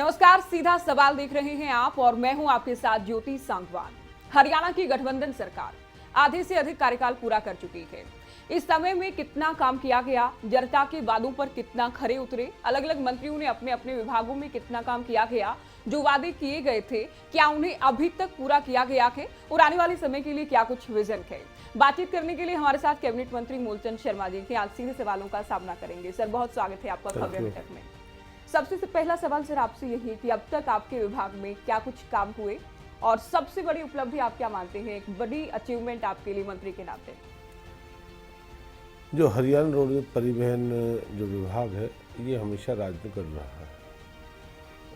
नमस्कार, सीधा सवाल देख रहे हैं आप और मैं हूं आपके साथ ज्योति सांगवान। हरियाणा की गठबंधन सरकार आधे से अधिक कार्यकाल पूरा कर चुकी है। इस समय में कितना काम किया गया, जनता के वादों पर कितना खरे उतरे, अलग अलग मंत्रियों ने अपने अपने विभागों में कितना काम किया गया, जो वादे किए गए थे क्या उन्हें अभी तक पूरा किया गया है और आने वाले समय के लिए क्या कुछ विजन है। बातचीत करने के लिए हमारे साथ कैबिनेट मंत्री मूलचंद शर्मा जी के आज सीधे सवालों का सामना करेंगे। सर, बहुत स्वागत है आपका खबर बैठक में। सबसे पहला सवाल सर आपसे यही है कि अब तक आपके विभाग में क्या कुछ काम हुए और सबसे बड़ी उपलब्धि आप क्या मानते हैं, एक बड़ी अचीवमेंट आपके लिए मंत्री के नाते? जो हरियाणा रोड परिवहन जो विभाग है ये हमेशा राजनीति कर रहा है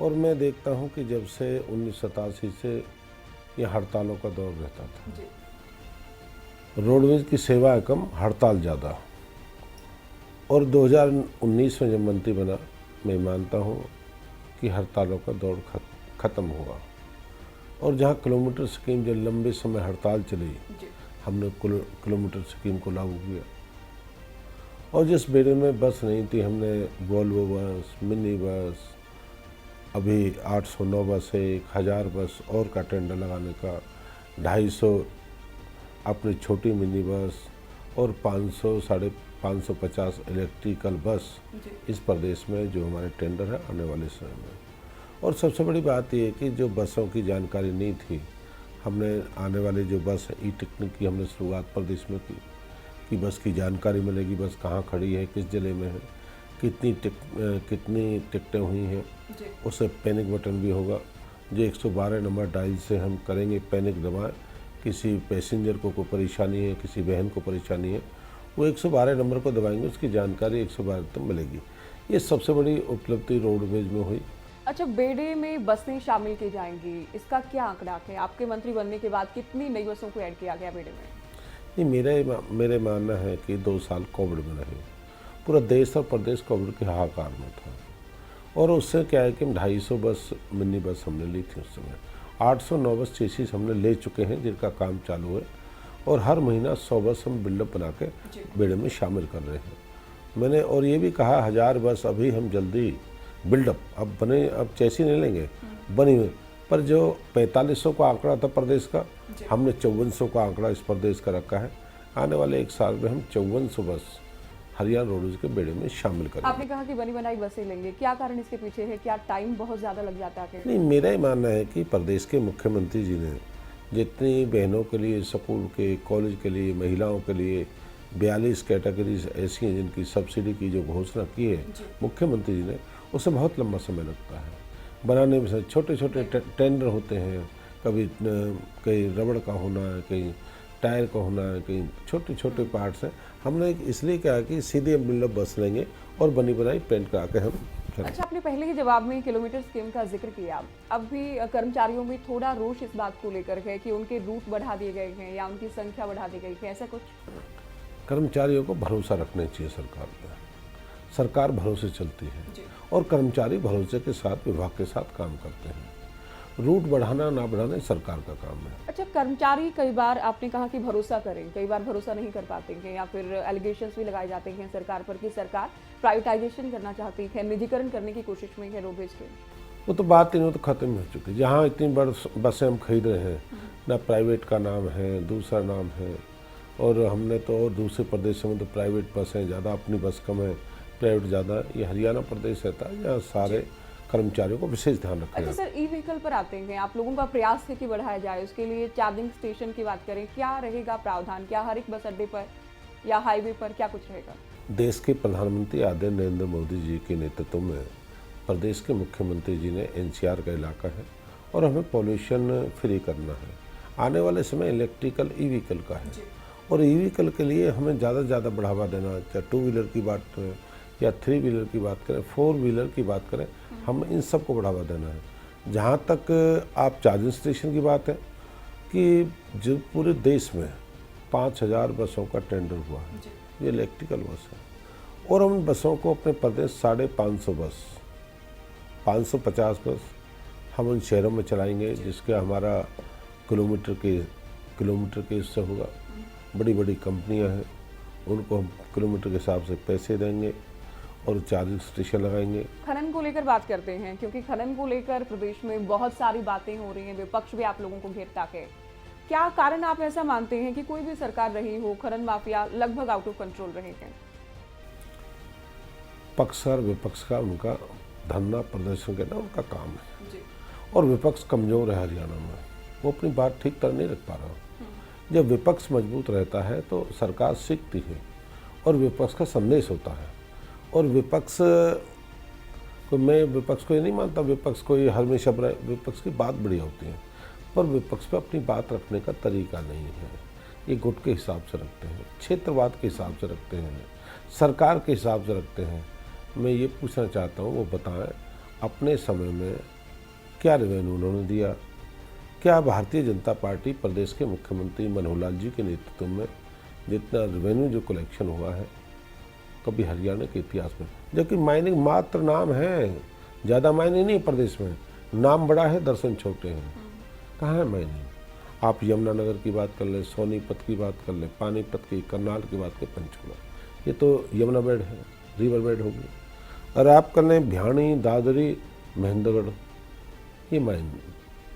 और मैं देखता हूं कि जब से 1987 से ये हड़तालों का दौर रहता था। रोडवेज की सेवाएं कम, हड़ताल ज़्यादा। और 2019 में जब मंत्री बना, मैं मानता हूं कि हड़तालों का दौर ख़त्म हुआ और जहां किलोमीटर स्कीम जो लंबे समय हड़ताल चली, हमने किलोमीटर स्कीम को लागू किया। और जिस बेड़े में बस नहीं थी, हमने वोल्वो बस, मिनी बस, अभी 809 बस है, 1000 बस और का टेंडर लगाने का, 250 अपनी छोटी मिनी बस और 500 साढ़े 550 इलेक्ट्रिकल बस इस प्रदेश में जो हमारे टेंडर है आने वाले समय में। और सबसे बड़ी बात यह है कि जो बसों की जानकारी नहीं थी, हमने आने वाले जो बस है ई टिकट की हमने शुरुआत प्रदेश में की कि बस की जानकारी मिलेगी, बस कहाँ खड़ी है, किस ज़िले में है, कितनी टिकटें हुई हैं, उससे पैनिक बटन भी होगा जो 112 नंबर डायल से हम करेंगे। पैनिक दबाएं, किसी पैसेंजर को कोई परेशानी है, किसी बहन को परेशानी है, वो 112 नंबर को दबाएंगे, उसकी जानकारी 112 तक मिलेगी। ये सबसे बड़ी उपलब्धि रोडवेज में हुई। अच्छा, बेड़े में बसें शामिल की जाएंगी, इसका क्या आंकड़ा है? आपके मंत्री बनने के बाद कितनी नई बसों को ऐड किया गया बेड़े में? नहीं, मेरे मानना है कि 2 साल कोविड में रहे, पूरा देश और प्रदेश कोविड के हाहाकार में था और उससे क्या है कि 250 बस मिनी बस हमने ली थी उस समय। 809 बस चेसिस हमने ले चुके हैं जिनका काम चालू है और हर महीना 100 बस हम बिल्डअप बना के बेड़े में शामिल कर रहे हैं। मैंने और ये भी कहा 1000 बस अभी हम जल्दी बिल्डअप अब बने, अब चेसी नहीं लेंगे, बनी हुई। पर जो 4500 का आंकड़ा था प्रदेश का, हमने 5400 का आंकड़ा इस प्रदेश का रखा है। आने वाले 1 साल में हम 5400 बस हरियाणा रोडवेज के बेड़े में शामिल करेंगे। आपने कहा कि बनी बनाई बसें लेंगे, क्या कारण इसके पीछे है? क्या टाइम बहुत ज़्यादा लग जाता है? नहीं, मेरा ही मानना है कि प्रदेश के मुख्यमंत्री जी ने जितनी बहनों के लिए, स्कूल के, कॉलेज के लिए, महिलाओं के लिए 42 कैटेगरीज ऐसी हैं जिनकी सब्सिडी की जो घोषणा की है मुख्यमंत्री जी ने, उससे बहुत लंबा समय लगता है बनाने में। छोटे छोटे टेंडर होते हैं, कभी कहीं रबड़ का होना है, कहीं टायर का होना है, कहीं छोटे छोटे पार्ट्स हैं। हमने इसलिए कहा कि सीधे बिल्डअप बस लेंगे और बनी बनाई पेंट करा के हम। अच्छा, आपने पहले ही जवाब में किलोमीटर स्कीम का जिक्र किया। अब भी कर्मचारियों में थोड़ा रोष इस बात को लेकर है कि उनके रूट बढ़ा दिए गए हैं या उनकी संख्या बढ़ा दी गई है, ऐसा कुछ? कर्मचारियों को भरोसा रखना चाहिए सरकार पर। सरकार भरोसे चलती है और कर्मचारी भरोसे के साथ विभाग के साथ काम करते हैं। रूट बढ़ाना ना बढ़ाना सरकार का काम है। अच्छा, कर्मचारी कई बार आपने कहा कि भरोसा करें, कई बार भरोसा नहीं कर पाते हैं या फिर एलिगेशंस भी लगाए जाते हैं सरकार पर कि सरकार प्राइवेटाइजेशन करना चाहती है, निजीकरण करने की कोशिश में है रोडवेज के। वो तो बात इन्हों तो खत्म हो चुकी है। जहाँ इतनी बड़ी बसें हम खरीद रहे हैं, ना प्राइवेट का नाम है, दूसरा नाम है, और हमने तो और दूसरे प्रदेशों में तो प्राइवेट बसें ज़्यादा, अपनी बस कम है, प्राइवेट ज़्यादा। ये हरियाणा प्रदेश रहता है जहाँ सारे कर्मचारियों को विशेष ध्यान रखा। अच्छा सर, ई व्हीकल पर आते हैं, आप लोगों का प्रयास है कि बढ़ाया जाए, उसके लिए चार्जिंग स्टेशन की बात करें, क्या रहेगा प्रावधान? क्या हर एक बस अड्डे पर या हाईवे पर क्या कुछ रहेगा? देश के प्रधानमंत्री आदरणीय नरेंद्र मोदी जी के नेतृत्व में प्रदेश के मुख्यमंत्री जी ने NCR का इलाका है और हमें पॉल्यूशन फ्री करना है। आने वाले समय इलेक्ट्रिकल ई व्हीकल का है और ई व्हीकल के लिए हमें ज़्यादा से ज़्यादा बढ़ावा देना, चाहे 2 व्हीलर की बात करें या 3 व्हीलर की बात करें, 4 व्हीलर की बात करें, हम इन सब को बढ़ावा देना है। जहाँ तक आप चार्जिंग स्टेशन की बात है कि जो पूरे देश में 5000 बसों का टेंडर हुआ है, ये इलेक्ट्रिकल बस है और हम बसों को अपने प्रदेश 550 बस, 550 बस हम उन शहरों में चलाएंगे जिसके हमारा किलोमीटर के इससे होगा। बड़ी बड़ी कंपनियां हैं, उनको हम किलोमीटर के हिसाब से पैसे देंगे और 4 स्टेशन लगाएंगे। खनन को लेकर बात करते हैं, क्योंकि खनन को लेकर प्रदेश में बहुत सारी बातें हो रही हैं, विपक्ष भी आप लोगों को घेरता है। क्या कारण आप ऐसा मानते हैं कि कोई भी सरकार रही हो, खनन माफिया लगभग आउट ऑफ कंट्रोल रहे हैं? पक्ष और विपक्ष का उनका धरना प्रदर्शन करना उनका काम है जी। और विपक्ष कमजोर है हरियाणा में, वो अपनी बात ठीक तरह नहीं रख पा रहा। जब विपक्ष मजबूत रहता है तो सरकार सीखती है और विपक्ष का संदेश होता है। और विपक्ष को, मैं विपक्ष को ये नहीं मानता विपक्ष को ये हमेशा विपक्ष की बात बढ़िया होती है, पर विपक्ष पे अपनी बात रखने का तरीका नहीं है। ये गुट के हिसाब से रखते हैं, क्षेत्रवाद के हिसाब से रखते हैं, सरकार के हिसाब से रखते हैं। मैं ये पूछना चाहता हूँ वो बताएं अपने समय में क्या रेवेन्यू उन्होंने दिया, क्या भारतीय जनता पार्टी प्रदेश के मुख्यमंत्री मनोहर लाल जी के नेतृत्व में जितना रेवेन्यू जो कलेक्शन हुआ है कभी हरियाणा के इतिहास में, जबकि माइनिंग मात्र नाम है, ज़्यादा माइनिंग नहीं प्रदेश में, नाम बड़ा है दर्शन छोटे हैं। कहाँ है माइनिंग? आप यमुनानगर की बात कर लें, सोनीपत की बात कर लें, पानीपत की, करनाल की बात करें, पंचकुला, ये तो यमुना बेड है, रिवर बेड होगी। और आप कर लें भिवानी, दादरी, महेंद्रगढ़, ये माइनिंग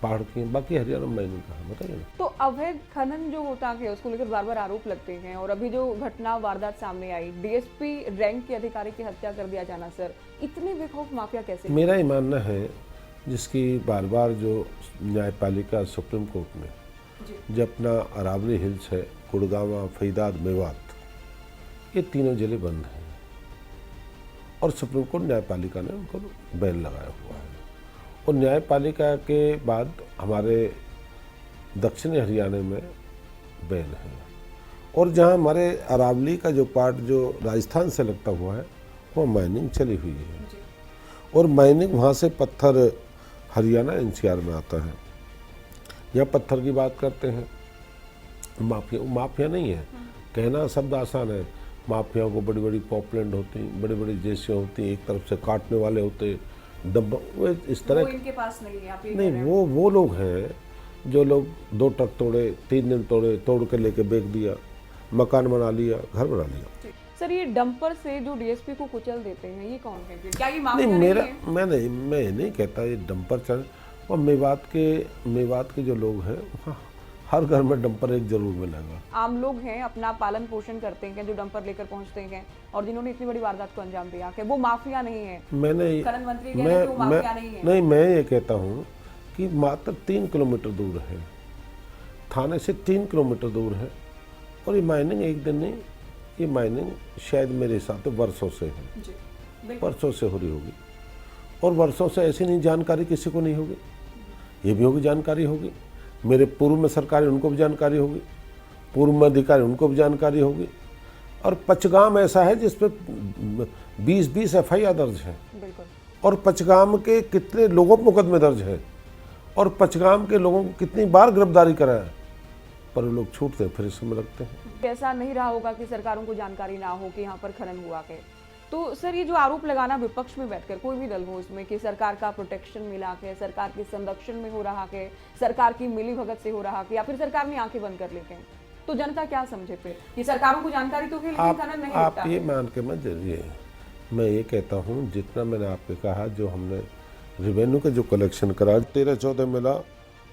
पहाड़ की है, बाकी हरियाणा में माइनिंग कहाँ, बताइए ना। तो अवैध खनन जो होता है उसको लेकर बार बार आरोप लगते हैं, और अभी जो घटना वारदात सामने आई, डीएसपी रैंक के अधिकारी की हत्या कर दिया जाना, सर इतने बेखौफ माफिया कैसे? मेरा ये मानना है जिसकी बार बार जो न्यायपालिका सुप्रीम कोर्ट में जो अपना अरावली हिल्स है, गुड़गांव, फरीदाबाद, मेवात, ये तीनों जिले बंद हैं और सुप्रीम कोर्ट न्यायपालिका ने उनको बैन लगाया हुआ है। और न्यायपालिका के बाद हमारे दक्षिणी हरियाणा में बैन है, और जहाँ हमारे अरावली का जो पार्ट जो राजस्थान से लगता हुआ है वो माइनिंग चली हुई है, और माइनिंग वहाँ से पत्थर हरियाणा एनसीआर में आता है। यहाँ पत्थर की बात करते हैं, माफिया नहीं है, कहना शब्द आसान है। माफियाओं को बड़ी बड़ी पॉपलैंड होती, बड़ी बड़ी जेसियाँ होती, एक तरफ से काटने वाले होते, डब्बा, वो इस तरह इनके पास नहीं है, आप ये नहीं, वो लोग हैं जो लोग 2 ट्रक तोड़े, 3 दिन तोड़ के लेके बेच दिया, मकान बना लिया, घर बना लिया। सर ये डंपर से जो डीएसपी को कुचल देते हैं, ये कौन है? क्या ये नहीं, माफिया मैं नहीं कहता ये डंपर चल, और मेवात के जो लोग हैं हर घर में डंपर एक जरूर मिलेगा। आम लोग हैं, अपना पालन पोषण करते हैं, जो डंपर लेकर पहुंचते हैं, और जिन्होंने इतनी बड़ी वारदात को अंजाम दिया कि वो माफिया नहीं है। खनन मंत्री कह रहे हैं कि वो माफिया नहीं है। नहीं, मैं ये कहता हूँ कि मात्र 3 किलोमीटर दूर है, थाने से 3 किलोमीटर दूर है, और ये माइनिंग एक दिन नहीं, ये माइनिंग शायद मेरे हिसाब से वर्षों से है, वर्षों से हो रही होगी, और वर्षों से ऐसी नहीं जानकारी किसी को नहीं होगी, ये भी होगी जानकारी होगी, मेरे पूर्व में सरकारी उनको भी जानकारी होगी, पूर्व में अधिकारी उनको भी जानकारी होगी। और पचगाम ऐसा है जिस पर 20 एफआईआर दर्ज है, और पचगाम के कितने लोगों पर मुकदमे दर्ज है, और पचगाम के लोगों को कितनी बार गिरफ्तारी करा है, पर लोग छूटते हैं फिर इसमें लगते हैं। ऐसा नहीं रहा होगा कि सरकारों को जानकारी ना हो कि यहाँ पर खनन हुआ है। तो सर ये जो आरोप लगाना विपक्ष में बैठकर, कोई भी दल हो इसमें, कि सरकार का प्रोटेक्शन मिला है, सरकार के संरक्षण में हो रहा है, सरकार की मिली भगत से हो रहा है, या फिर सरकार ने आंखें बंद कर ली हैं, तो जनता क्या समझे फिर कि सरकारों को जानकारी तो है लेकिन खनन नहीं होता? आप ये मान के मत जाइए, मैं ये कहता हूँ जितना मैंने आपको कहा, जो हमने रेवेन्यू का जो कलेक्शन करा 13-14 मिला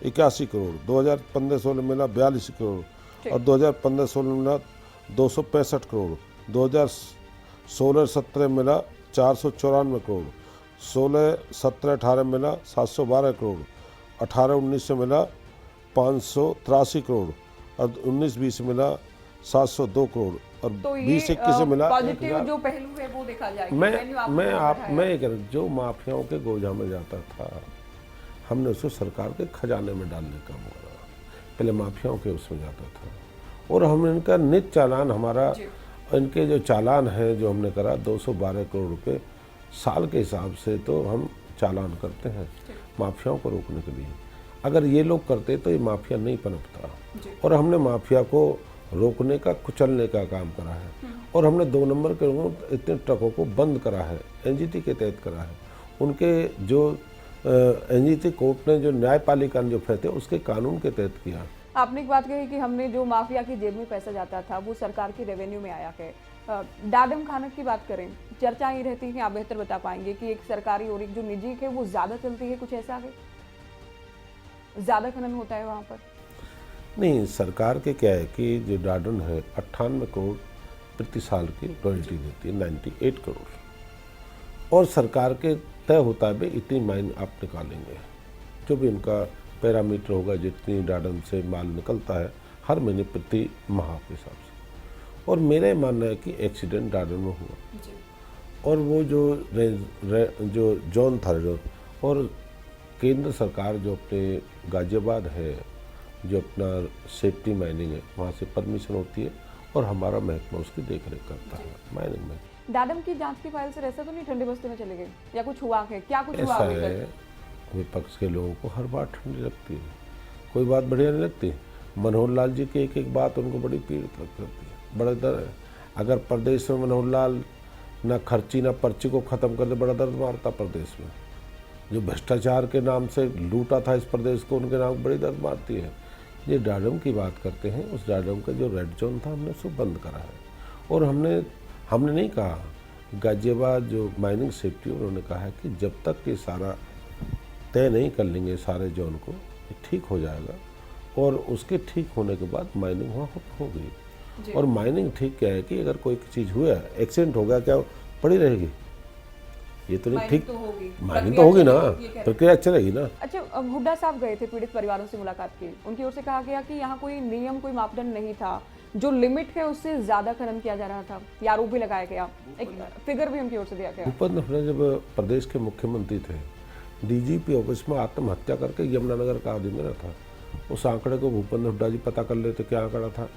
81 करोड़, 2015-16 मिला 42 करोड़, और 2015-16 मिला 265 करोड़, 2016-17 मिला 494 करोड़, 16-17-18 मिला 712 करोड़, 18-19 से मिला 583 करोड़, और 19-20 मिला 702 करोड़, और तो 20-21 से मिला पॉजिटिव जो पहलू है वो देखा जाएगा। मैं कह रहा हूँ जो माफियाओं के गोजा में जाता था, हमने उसको सरकार के खजाने में डालने का काम करा। पहले माफियाओं के उसमें जाता था, और हमने इनका नित चालान, हमारा इनके जो चालान है जो हमने करा 212 करोड़ रुपए साल के हिसाब से, तो हम चालान करते हैं माफियाओं को रोकने के लिए। अगर ये लोग करते तो ये माफिया नहीं पनपता, और हमने माफिया को रोकने का, कुचलने का काम करा है, और हमने 2 नंबर के इतने ट्रकों को बंद करा है, एनजीटी के तहत करा है। उनके जो एनजीटी कोर्ट ने जो न्यायपालिका ने जो फैसले उसके कानून के तहत किया। आपने एक बात कही कि हमने जो माफिया की जेब में पैसा जाता था वो सरकार की रेवेन्यू में आया है। डाडम खाना की बात करें, चर्चा ही रहती है, आप बेहतर बता पाएंगे कि एक सरकारी और एक जो निजी है वो ज्यादा चलती है, कुछ ऐसा है, ज्यादा खनन होता है वहां पर? नहीं, सरकार के क्या है कि जो डाडन है 98 करोड़ प्रति साल की रॉयल्टी देती है, 98 करोड़, और सरकार के तय होता है भाई इतनी माइन आप निकालेंगे, जो भी उनका पैरामीटर होगा, जितनी डाडन से माल निकलता है हर महीने प्रति माह के हिसाब से। और मेरा मानना है कि एक्सीडेंट डाडन में हुआ और वो जो जोन था और केंद्र सरकार जो अपने गाजियाबाद है, जो अपना सेफ्टी माइनिंग है, वहाँ से परमिशन होती है और हमारा महकमा उसकी देख रेख करता है माइनिंग में। डाडम की जांच की फाइल से ऐसा तो नहीं ठंडे बस्ते में चले गए या कुछ हुआ है? क्या कुछ हुआ? ऐसा है, विपक्ष के लोगों को हर बात ठंडी लगती है, कोई बात बढ़िया नहीं लगती। मनोहर लाल जी की एक एक बात उनको बड़ी पीड़ित लगती है, बड़ा दर्द है। अगर प्रदेश में मनोहर लाल ना खर्ची ना पर्ची को ख़त्म कर दे, बड़ा दर्द मारता प्रदेश में। जो भ्रष्टाचार के नाम से लूटा था इस प्रदेश को, उनके नाम बड़ी दर्द मारती है। ये डाडम की बात करते हैं, उस डाडम का जो रेड जोन था हमने उसको बंद करा है। और हमने नहीं कहा, गाजियाबाद जो माइनिंग सेफ्टी उन्होंने कहा है कि जब तक ये सारा तय नहीं कर लेंगे सारे जोन को, ठीक हो जाएगा और उसके ठीक होने के बाद माइनिंग वहाँ होगी। और माइनिंग ठीक क्या है कि अगर कोई चीज़ हुआ, एक्सीडेंट हो गया, क्या पड़ी रहेगी? ये तो नहीं ठीक, माइनिंग तो होगी ना, प्रक्रिया चलेगी ना। अच्छा, हुड्डा साहब गए थे, पीड़ित परिवारों से मुलाकात की, उनकी ओर से कहा गया कि यहाँ कोई नियम, कोई मापदंड नहीं था, जो लिमिट है उससे ज्यादा खनन किया जा रहा था, ये आरोप भी लगाया गया, एक फिगर भी उनकी ओर से दिया गया। भूपेंद्र हुड्डा जब प्रदेश के मुख्यमंत्री थे, डीजीपी ऑफिस में आत्महत्या करके यमुनानगर का आदमी रहा था। उस आंकड़े को भूपेंद्र हुड्डा जी पता कर लेते, क्या आंकड़ा था,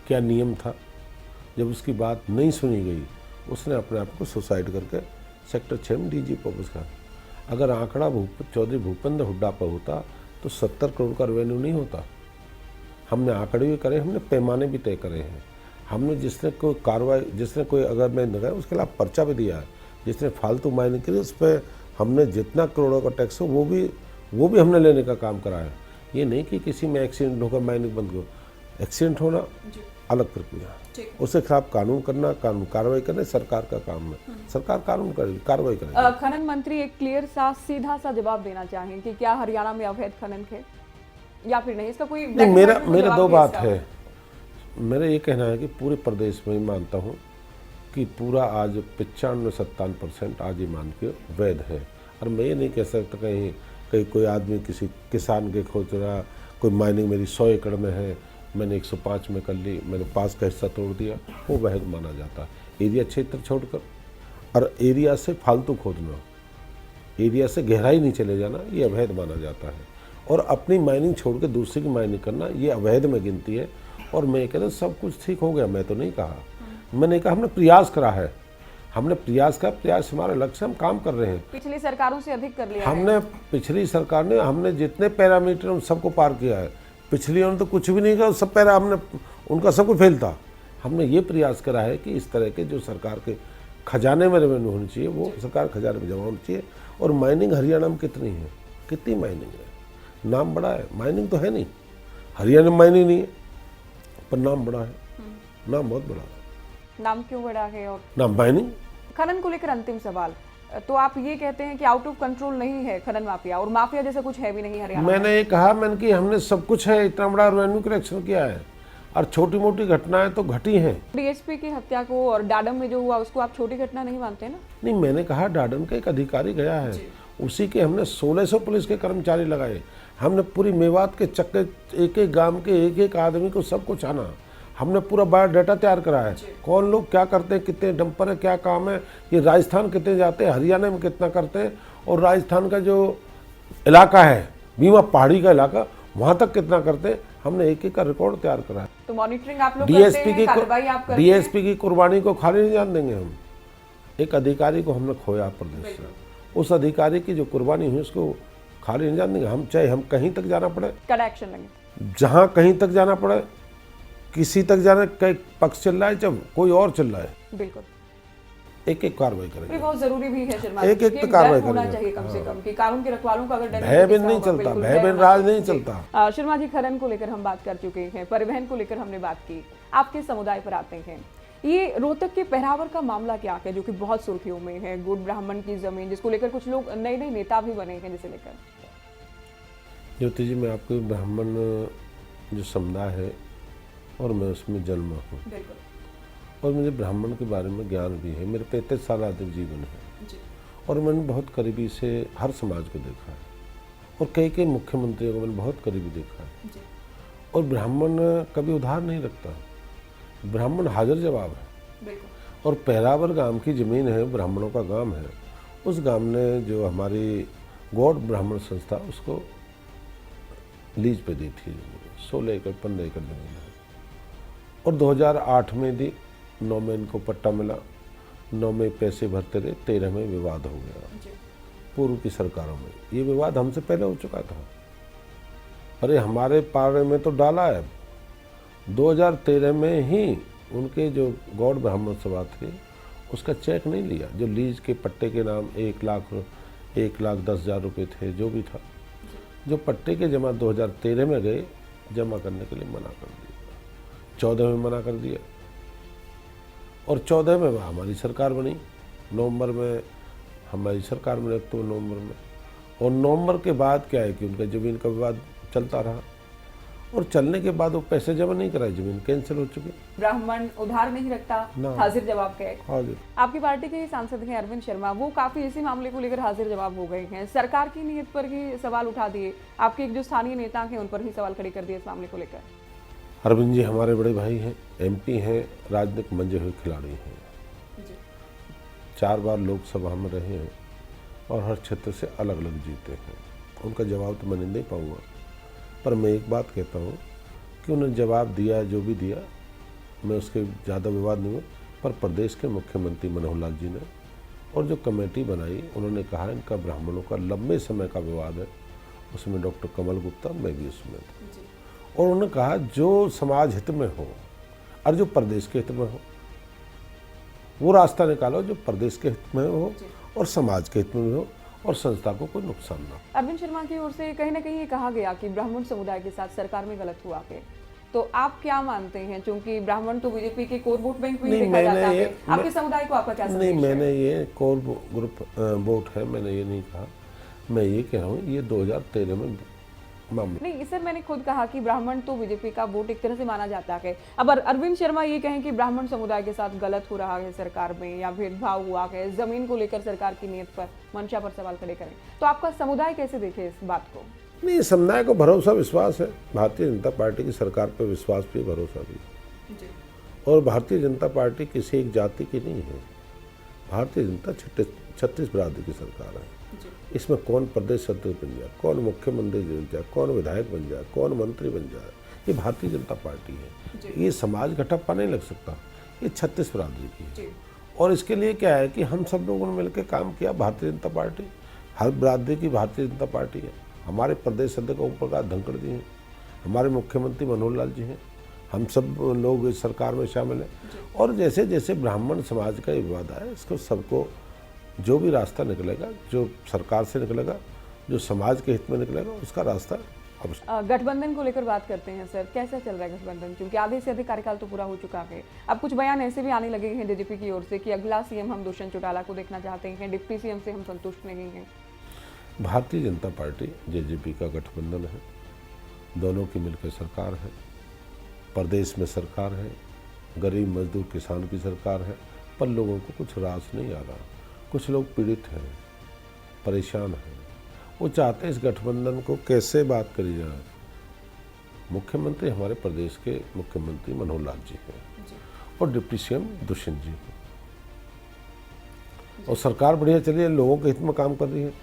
क्या नियम था। जब उसकी बात नहीं सुनी गई, उसने अपने आप को सुसाइड करके सेक्टर 6 में डीजीपी ऑफिस का। अगर आंकड़ा चौधरी भूपेंद्र हुड्डा पर होता तो 70 करोड़ का रेवेन्यू नहीं होता। हमने आंकड़े भी करे, हमने पैमाने भी तय करे हैं। हमने जिसने कोई कार्रवाई, जिसने कोई अगर मैं लगाया उसके खिलाफ पर्चा भी दिया है। जिसने फालतू माइनिंग की उस पर हमने जितना करोड़ों का टैक्स हो वो भी हमने लेने का काम करा है। ये नहीं कि किसी में एक्सीडेंट होकर माइनिंग बंद करो। एक्सीडेंट होना अलग प्रक्रिया, उसके खिलाफ कानून करना, कानून कार्रवाई करना सरकार का काम है। सरकार कानून करेगी, कार्रवाई करेगी। खनन मंत्री एक क्लियर सा सीधा सा जवाब देना चाहें कि क्या हरियाणा में अवैध खनन है या फिर नहीं? इसका कोई नहीं, मेरा दो बात है। मेरा ये कहना है कि पूरे प्रदेश में मानता हूँ कि पूरा आज 95-97% आज ही मान के वैध है। और मैं ये नहीं कह सकता कहीं कोई आदमी किसी किसान के खोज रहा, कोई माइनिंग मेरी 100 एकड़ में है, मैंने 105 में कर ली, मैंने पास का हिस्सा तोड़ दिया, वो वैध माना जाता है। एरिया क्षेत्र छोड़कर और एरिया से फालतू खोदना, एरिया से गहराई नहीं चले जाना, ये अवैध माना जाता है। और अपनी माइनिंग छोड़ के दूसरे की माइनिंग करना, ये अवैध में गिनती है। और मैं कहता सब कुछ ठीक हो गया, मैं तो नहीं कहा, मैंने कहा हमने प्रयास करा है, हमने प्रयास का प्रयास हमारा लक्ष्य, हम काम कर रहे हैं। पिछली सरकारों से अधिक कर लिया हमने, पिछली सरकार ने हमने जितने पैरामीटर उन सबको पार किया है। पिछली उन्होंने तो कुछ भी नहीं किया, सब पैरा हमने, उनका सब कुछ फेल था। हमने ये प्रयास करा है कि इस तरह के जो सरकार के खजाने में रेवेन्यू होनी चाहिए वो सरकार खजाने में जमा होनी चाहिए। और माइनिंग हरियाणा में कितनी है, कितनी माइनिंग है? नाम बड़ा है, माइनिंग तो है नहीं, हरियाणा में माइनिंग नहीं है, पर नाम बड़ा है, नाम बहुत बड़ा है। नाम क्यों बड़ा है? और नाम माइनिंग। खनन को लेकर अंतिम सवाल, तो आप ये कहते हैं कि आउट ऑफ कंट्रोल नहीं है खनन माफिया, और माफिया जैसा कुछ है भी नहीं हरियाणा? मैंने ये कहा, मैंने कि हमने सब कुछ है, इतना बड़ा रेवेन्यू कलेक्शन किया है और छोटी मोटी घटनाएं तो घटी हैं। डीएसपी की हत्या को और डाडम में जो हुआ उसको आप छोटी घटना नहीं मानते ना? नहीं, मैंने कहा डाडम का एक अधिकारी गया है, उसी के हमने 1600 पुलिस के कर्मचारी लगाए। हमने पूरी मेवात के चक्के, एक एक गांव के एक एक आदमी को सबको छाना। हमने पूरा बायोडाटा तैयार करा है, कौन लोग क्या करते हैं, कितने डंपर है, क्या काम है, ये राजस्थान कितने जाते हैं, हरियाणा में कितना करते हैं, और राजस्थान का जो इलाका है भीमा पहाड़ी का इलाका, वहाँ तक कितना करते हैं, हमने एक एक का रिकॉर्ड तैयार करा है। तो मॉनिटरिंग आप लोग करते हैं, कार्रवाई आप करते हैं? डीएसपी की कुर्बानी को खाली नहीं जान देंगे हम। एक अधिकारी को हमने खोया प्रदेश से, उस अधिकारी की जो कुर्बानी हुई उसको खाली नहीं जान देंगे हम, चाहे हम कहीं तक जाना पड़े, कड़ा एक्शन लेंगे। जहाँ कहीं तक जाना पड़े, किसी तक जाना, कई पक्ष चल रहा है, जब कोई और चल रहा है। बिल्कुल। एक एक कार्रवाई ये करेंगे। बहुत जरूरी भी है शर्मा एक जी, एक कि तो डर कार्रवाई होना करेंगे। चाहिए कम से कम कि कानून के रखवालों का अगर डर भय बिन तो नहीं किसका होगा? चलता, बिल्कुल, भय बिन होना राज चाहिए। नहीं जी। चलता। शर्मा जी, खनन को लेकर हम बात कर चुके हैं, परिवहन को लेकर हमने बात की, आपके समुदाय पर आते हैं। ये रोहतक के पहरावर का मामला क्या है जो कि बहुत सुर्खियों में है, गुड़ ब्राह्मण की जमीन जिसको लेकर कुछ लोग नए नए नेता भी बने हैं जिसे लेकर। ज्योति जी, मैं आपको ब्राह्मण जो समुदाय है और मैं उसमें जन्मा हूँ और मुझे ब्राह्मण के बारे में ज्ञान भी है। मेरे 35 साल आदिक जीवन है जी। और मैंने बहुत करीबी से हर समाज को देखा है और कई कई मुख्यमंत्रियों को मैंने बहुत करीबी देखा है। जी। और ब्राह्मण कभी उधार नहीं रखता, ब्राह्मण हाजिर जवाब है। बिल्कुल। और पहरावर गांव की ज़मीन है, ब्राह्मणों का गांव है। उस गांव ने जो हमारी गौड़ ब्राह्मण संस्था उसको लीज पे दी थी, 16 एकड़ 15 एकड़ ज़मीन है और 2008 में दी। 9 में इनको पट्टा मिला, 9 में पैसे भरते रहे, 13 में विवाद हो गया जी। पूर्व की सरकारों में। ये विवाद हमसे पहले हो चुका था, अरे हमारे पारे में तो डाला है। 2013 में ही उनके जो गौड़ ब्राह्मण सभा थे उसका चेक नहीं लिया, जो लीज के पट्टे के नाम 1,10,000 रुपये थे, जो भी था, जो पट्टे के जमा 2013 में गए, जमा करने के लिए मना कर दिया। 14 में मना कर दिया और 14 में हमारी सरकार बनी। नवंबर में हमारी सरकार बनी, अक्टूबर नवंबर में। और नवंबर के बाद क्या है कि उनका ज़मीन का विवाद चलता रहा और चलने के बाद वो पैसे जमा नहीं कराए, ज़मीन कैंसिल हो चुकी। ब्राह्मण उधार नहीं रखता, ना। हाजिर जवाब के। हाजिर। आपकी पार्टी के सांसद हैं अरविंद शर्मा, वो काफी इसी मामले को लेकर हाजिर जवाब हो गए हैं, सरकार की नीयत पर ही सवाल उठा दिए, आपके एक जो स्थानीय नेता हैं उन पर ही सवाल खड़े कर दिए इस मामले को लेकर। अरविंद जी हमारे बड़े भाई हैं, MP हैं, राजनीतिक मंजे हुए खिलाड़ी हैं। 4 बार लोकसभा में रहे हैं और हर क्षेत्र से अलग अलग जीते हैं। उनका जवाब तो मैं नहीं दे पाऊँगा, पर मैं एक बात कहता हूँ कि उन्होंने जवाब दिया, जो भी दिया, मैं उसके ज़्यादा विवाद नहीं हुआ। पर प्रदेश के मुख्यमंत्री मनोहर लाल जी ने और जो कमेटी बनाई, उन्होंने कहा इनका ब्राह्मणों का लंबे समय का विवाद है, उसमें डॉक्टर कमल गुप्ता, मैं भी उसमें था। और उन्होंने कहा जो समाज हित में हो और जो प्रदेश के हित में हो वो रास्ता निकालो, जो प्रदेश के हित में हो और समाज के हित में हो और संस्था को कोई नुकसान ना हो। अरविंद शर्मा की ओर से कहीं ना कहीं ये कहा गया कि ब्राह्मण समुदाय के साथ सरकार में गलत हुआ है, तो आप क्या मानते हैं? क्योंकि ब्राह्मण तो बीजेपी के कोर वोट बैंक में देखा जाता है, आपके समुदाय को आपका क्या संदेश है? नहीं, मैंने ये कोर ग्रुप वोट है, मैंने ये नहीं कहा। मैं ये कह रहा हूँ ये 2013 में मामला। नहीं सर, मैंने खुद कहा कि ब्राह्मण तो बीजेपी का वोट एक तरह से माना जाता है। अब अरविंद शर्मा ये कहें कि ब्राह्मण समुदाय के साथ गलत हो रहा है सरकार में या भेदभाव हुआ है, जमीन को लेकर सरकार की नीयत पर, मंशा पर सवाल खड़े करें, तो आपका समुदाय कैसे देखे इस बात को? नहीं, समुदाय को भरोसा विश्वास है, भारतीय जनता पार्टी की सरकार पर विश्वास भी, भरोसा भी। और भारतीय जनता पार्टी किसी एक जाति की नहीं है, भारतीय जनता 36 बिरादरी की सरकार है। इसमें कौन प्रदेश अध्यक्ष बन जाए, कौन मुख्यमंत्री बन जाए, कौन विधायक बन जाए, कौन मंत्री बन जाए, ये भारतीय जनता पार्टी है। ये समाज घटप्पा नहीं लग सकता, ये 36 बिरादरी की है। और इसके लिए क्या है कि हम सब लोगों ने मिलकर काम किया। भारतीय जनता पार्टी हर बिरादरी की भारतीय जनता पार्टी है। हमारे प्रदेश अध्यक्ष ओम प्रकाश धनखड़ जी हैं, हमारे मुख्यमंत्री मनोहर लाल जी हैं, हम सब लोग इस सरकार में शामिल हैं। और जैसे जैसे ब्राह्मण समाज का ये विवाद आया, इसको सबको जो भी रास्ता निकलेगा, जो सरकार से निकलेगा, जो समाज के हित में निकलेगा, उसका रास्ता अवश्य। गठबंधन को लेकर बात करते हैं सर, कैसा चल रहा है गठबंधन? क्योंकि आधे से अधिक कार्यकाल तो पूरा हो चुका है। अब कुछ बयान ऐसे भी आने लगे हैं DGP की ओर से कि अगला CM हम दुष्यंत चौटाला को देखना चाहते हैं, डिप्टी CM से हम संतुष्ट नहीं हैं। भारतीय जनता पार्टी JJP का गठबंधन है, दोनों की मिलकर सरकार है, प्रदेश में सरकार है, गरीब मजदूर किसान की सरकार है, पर लोगों को कुछ रास नहीं आ रहा। कुछ लोग पीड़ित हैं, परेशान हैं, वो चाहते हैं इस गठबंधन को कैसे बात करी जाए। मुख्यमंत्री हमारे प्रदेश के मुख्यमंत्री मनोहर लाल जी हैं और डिप्टी CM दुष्यंत जी हैं और सरकार बढ़िया चली है, लोगों के हित में काम कर रही है।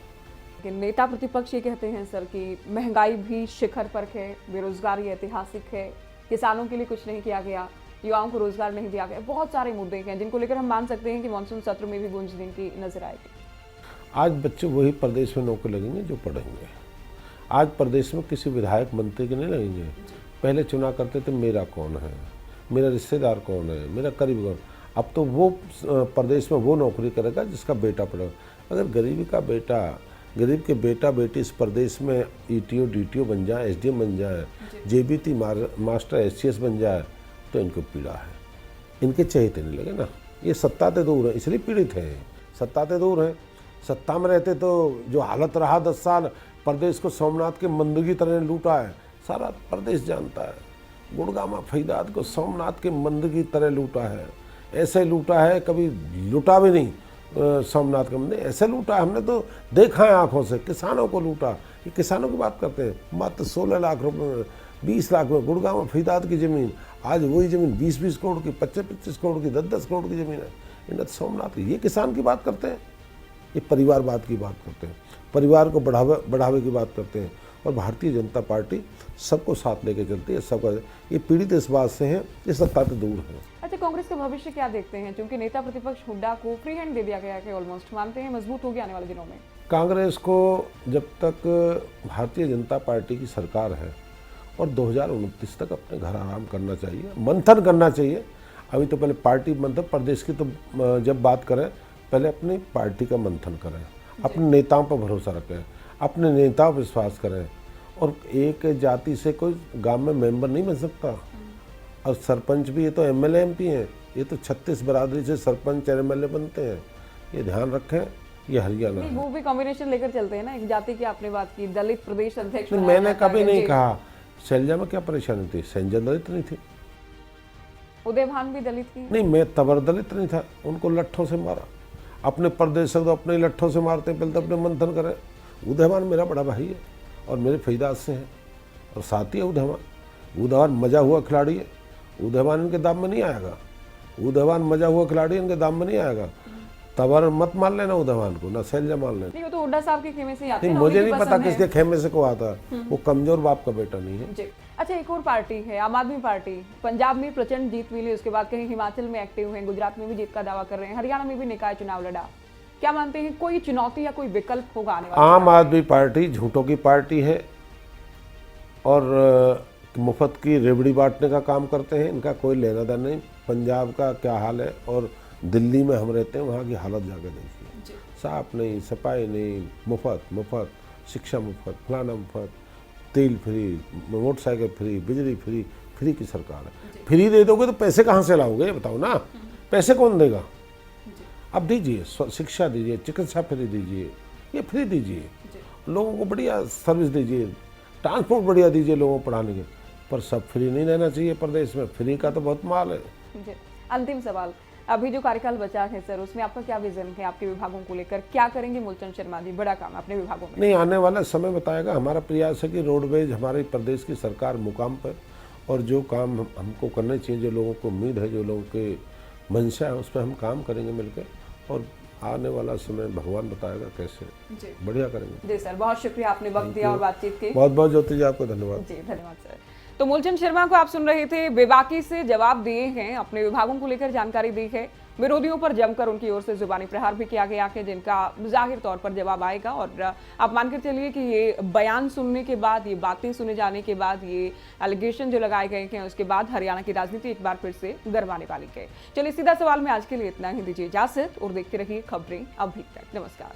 नेता प्रतिपक्ष ये कहते हैं सर कि महंगाई भी शिखर पर है, बेरोजगारी ऐतिहासिक है, किसानों के लिए कुछ नहीं किया गया, युवाओं को रोजगार नहीं दिया गया, बहुत सारे मुद्दे हैं जिनको लेकर हम मान सकते हैं कि मानसून सत्र में भी गूंज दिन की नजर आएगी। आज बच्चे वही प्रदेश में नौकरी लगेंगे जो पढ़ेंगे। आज प्रदेश में किसी विधायक मंत्री के नहीं लगेंगे। पहले चुना करते थे मेरा कौन है, मेरा रिश्तेदार कौन है, मेरा करीब कौन। अब तो वो प्रदेश में वो नौकरी करेगा जिसका बेटा पढ़ेगा। अगर गरीब के बेटा बेटी इस प्रदेश में ईटीओ डीटीओ बन जाए, एसडीएम बन जाए, जेबीटी मास्टर एससीएस बन जाए तो इनको पीड़ा है, इनके चहेते नहीं लगे ना। ये सत्ता से दूर है इसलिए पीड़ित हैं, सत्ता से दूर हैं। सत्ता में रहते तो जो हालत रहा 10 साल, प्रदेश को सोमनाथ के मंदिर की तरह लूटा है, सारा प्रदेश जानता है। गुड़गामा फरीदाबाद को सोमनाथ के मंदिर की तरह लूटा है, ऐसे लूटा है कभी लूटा भी नहीं। सोमनाथ का मंदिर ऐसे लूटा है, हमने तो देखा है आंखों से। किसानों को लूटा, ये किसानों की बात करते हैं। मात्र 16 लाख रुपए में, 20 लाख में गुड़गांव फरीदाबाद की ज़मीन, आज वही ज़मीन 20-20 करोड़ की, 25-25 करोड़ की, 10-10 करोड़ की ज़मीन है। इन्हें सोमनाथ की, ये किसान की बात करते हैं, ये परिवारवाद की बात करते हैं, परिवार को बढ़ावे की बात करते हैं। और भारतीय जनता पार्टी सबको साथ लेके चलती है, सबका। ये पीड़ित इस बात से हैं, ये सत्ता से दूर है। अच्छा, कांग्रेस का भविष्य क्या देखते हैं? क्योंकि नेता प्रतिपक्ष हुड्डा को फ्री हैंड दे दिया गया है, ऑलमोस्ट मानते हैं मजबूत होगी आने वाले दिनों में। कांग्रेस को जब तक भारतीय जनता पार्टी की सरकार है और 2029 तक अपने घर आराम करना चाहिए, मंथन करना चाहिए। अभी तो पहले पार्टी मंथन, प्रदेश की तो जब बात करें पहले अपनी पार्टी का मंथन करें, अपने नेताओं पर भरोसा रखें, अपने नेताओं पर विश्वास करें। और एक जाति से कोई गांव में मेंबर नहीं बन सकता। और सरपंच भी, ये तो एमएलए एमपी हैं, ये तो 36 बरादरी से सरपंच एमएलए बनते हैं। ये ध्यान रखें, ये हरियाणा है। वो भी कॉम्बिनेशन लेकर चलते हैं ना, एक जाति की आपने बात की, दलित प्रदेश अध्यक्ष। मैंने कभी नहीं कहा शैलजा में क्या परेशानी थी, शैलजा दलित नहीं थी, उदयभान भी दलित की नहीं, मैं तबर दलित नहीं था। उनको लट्ठों से मारा, अपने प्रदेश से तो अपने लट्ठों से मारते हैं, पहले तो अपने मंथन करें। उदयभान मेरा बड़ा भाई है और मेरे फरीदाबाद से है और साथी है उदयभान मजा हुआ खिलाड़ी है। उदयभान इनके दाम में नहीं आएगा, उदयभान मजा हुआ खिलाड़ी इनके दाम में नहीं आएगा। तबर मत मान लेना उदयभान को, ना शैलजा मान लेना। नहीं, वो तो हुड्डा साहब के खेमे से ही आते नहीं, हैं, मुझे उन्हीं की नहीं पता पसंद है। किसके खेमे से को आता है, वो कमजोर बाप का बेटा नहीं है। जी। अच्छा, एक और पार्टी है आम आदमी पार्टी। पंजाब में प्रचंड जीत मिली, उसके बाद कहीं हिमाचल में एक्टिव हैं, गुजरात में भी जीत का दावा कर रहे हैं, हरियाणा में भी निकाय चुनाव लड़ा। क्या मानते हैं कोई चुनौती या कोई विकल्प होगा आने वाले? आम आदमी पार्टी झूठों की पार्टी है और मुफ्त की रेवड़ी बांटने का काम करते हैं। इनका कोई लेना देना नहीं। पंजाब का क्या हाल है और दिल्ली में हम रहते हैं, वहाँ की हालत जाकर देखिए। साफ नहीं, सफाई नहीं, मुफ्त शिक्षा, मुफ्त फलाना, मुफ्त तेल फ्री, मोटरसाइकिल फ्री, बिजली फ्री की सरकार है। फ्री दे दोगे तो पैसे कहाँ से लाओगे, बताओ ना, पैसे कौन देगा? अब दीजिए, शिक्षा दीजिए, चिकित्सा फ्री दीजिए, ये फ्री दीजिए, लोगों को बढ़िया सर्विस दीजिए, ट्रांसपोर्ट बढ़िया दीजिए लोगों को पढ़ाने के। पर सब फ्री नहीं रहना चाहिए प्रदेश में, फ्री का तो बहुत माल है। अंतिम सवाल, अभी जो कार्यकाल बचा है सर, उसमें आपका क्या विजन है आपके विभागों को लेकर? क्या करेंगे मूलचंद शर्मा जी? बड़ा काम अपने विभागों में। नहीं, आने वाला समय बताएगा। हमारा प्रयास है कि रोडवेज हमारे प्रदेश की सरकार मुकाम पर, और जो काम हमको करने चाहिए, जो लोगों को उम्मीद है, जो लोगों के मंशा है, उस पर हम काम करेंगे मिलकर। और आने वाला समय भगवान बताएगा कैसे बढ़िया करेंगे। जी सर, बहुत शुक्रिया, आपने वक्त दिया और बातचीत की। बहुत बहुत ज्योति जी, आपको धन्यवाद। जी धन्यवाद सर। तो मूलचंद शर्मा को आप सुन रहे थे, बेबाकी से जवाब दिए हैं, अपने विभागों को लेकर जानकारी दी है। विरोधियों पर जमकर उनकी ओर से जुबानी प्रहार भी किया गया है, जिनका जाहिर तौर पर जवाब आएगा। और आप मानकर चलिए कि ये बयान सुनने के बाद, ये बातें सुने जाने के बाद, ये एलिगेशन जो लगाए गए हैं, उसके बाद हरियाणा की राजनीति एक बार फिर से गरमाने वाली है। चलिए, सीधा सवाल में आज के लिए इतना ही, दीजिए इजाजत और देखते रहिए खबरें अभी तक। नमस्कार।